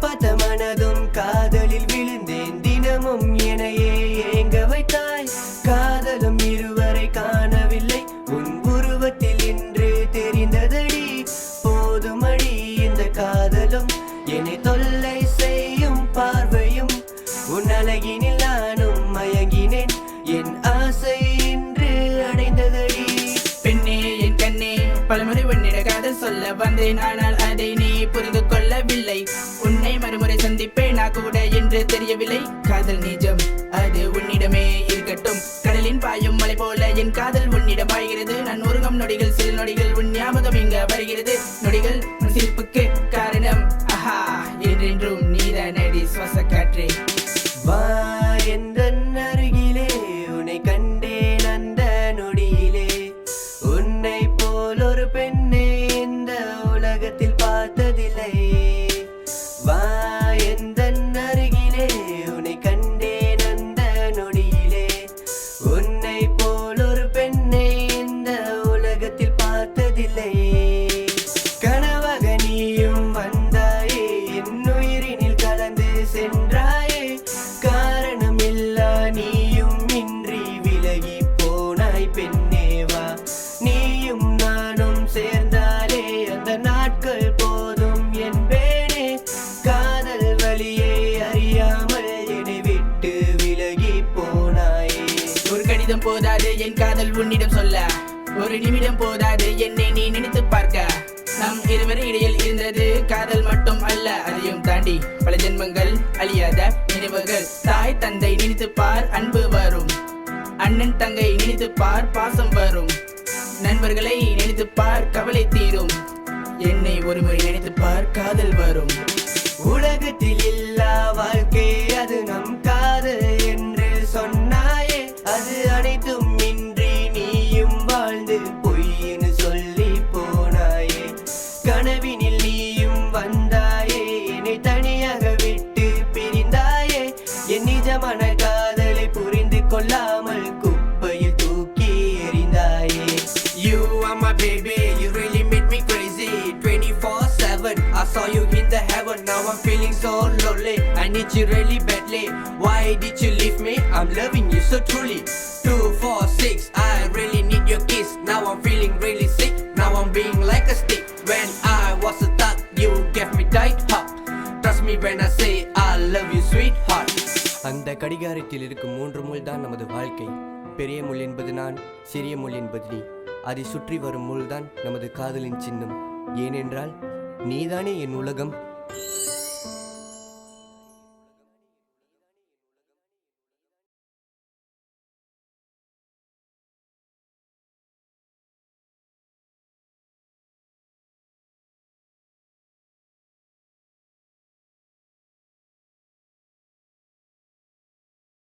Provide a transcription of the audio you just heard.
பார்த்த மனதும் காதலில் விழுந்தேன் தினமும் எனையே ஏங்க வைத்தாய் காதலும் இருவரை காணவில்லை உன் உருவத்தில் இன்று தெரிந்ததடி போதுமடி இந்த காதலும் என்னை தொல்லை செய்யும் பார்வையும் உன் அழகினில் நானும் மயங்கினேன் என் ஆசை இன்று அடைந்ததடி பெண்ணே என் கண்ணே பலமுறை உன்னிட காதல் சொல்ல வந்தேன் ஆனால் அதை நீ புரிந்து கொள்ளவில்லை உன்னை மறுமுறை சந்திப்பேன் கூட என்று தெரியவில்லை காதல் நிஜம் அது உன்னிடமே இருக்கட்டும் கடலின் பாயும் மலை போல என் காதல் உன்னிடம் பாய்கிறது நான் உருகும் நொடிகள் சில நொடிகள் உன் ஞாபகம் இங்க வருகிறது நொடிகள் உன் சிரிப்புக்கு காரணம் ஆஹா என்றென்றும் நீதானடி சுவாச காற்றே வா எந்தன் அருகிலே உன்னை கண்டேன் அந்த நொடியிலே உன்னை போல் ஒரு பெண்ணை இந்த உலகத்தில் பார்த்ததில்லை வா எந்தன் அருகிலே உன்னை கண்டேன் அந்த நொடியிலே உன்னை போல் ஒரு பெண்ணை இந்த உலகத்தில் பார்த்ததில்லை கனவாக நீயும் வந்தாயே என் உயிரினில் கலந்து சென்றாயே காரணம் இல்லா நீயும் இன்றி விலகி போனாய் பெண்ணேவா நீயும் நானும் சேர்ந்தாலே அந்த நாட்கள் போதும் என்பேனே காதல் வழியை அறியாமல் என்னை விட்டு விலகி போனாயே ஒரு கடிதம் போதாது என் காதல் உன்னிடம் சொல்ல ஒரு நிமிடம் போதாது என்னை நீ நினைத்து பார்க்க நம் இருவரும் இடையில் இருந்தது காதல் மட்டும் அல்ல அதையும் தாண்டி பல ஜென்மங்கள் அழியாத நினைவுகள் தாய் தந்தை நினைத்து பார் அன்பு வரும் அண்ணன் தங்கை நினைத்து பார் பாசம் வரும் நண்பர்களை நினைத்து பார் கவலை தீரும் என்னை ஒருமுறை நினைத்து பார் காதல் வரும் உலகத்தில் இல்லா வாழ்க்கை அது நம் காதல் என்று சொன்னாயே அது அனைத்தும் இன்றி நீயும் வாழ்ந்து பொய்ன்னு சொல்லி போனாயே கனவினில் நீயும் வந்தாயே என்னை தனியாக விட்டு பிரிந்தாயே என் நிஜமான காதலை புரிந்து கொள்ளாமல் குப்பையில் தூக்கி எறிந்தாயே You are my baby, you really made me crazy 24/7, I saw you in the heaven, now I'm feeling so lonely I need you really badly, why did you leave me? I'm loving you so truly 246, I really need your kiss now I'm feeling really sick, now I'm being like a stick when I was a thug, you gave me tight hug trust me when I say I love you sweetheart அந்த கடிகாரத்தில் இருக்கும் 3 முள் தான் நமது வாழ்க்கை பெரிய முள் என்பது நான் சிறிய முள் என்பது நீ அதை சுற்றி வரும் முள் தான் நமது காதலின் சின்னம் ஏனென்றால் நீதானே என் உலகம்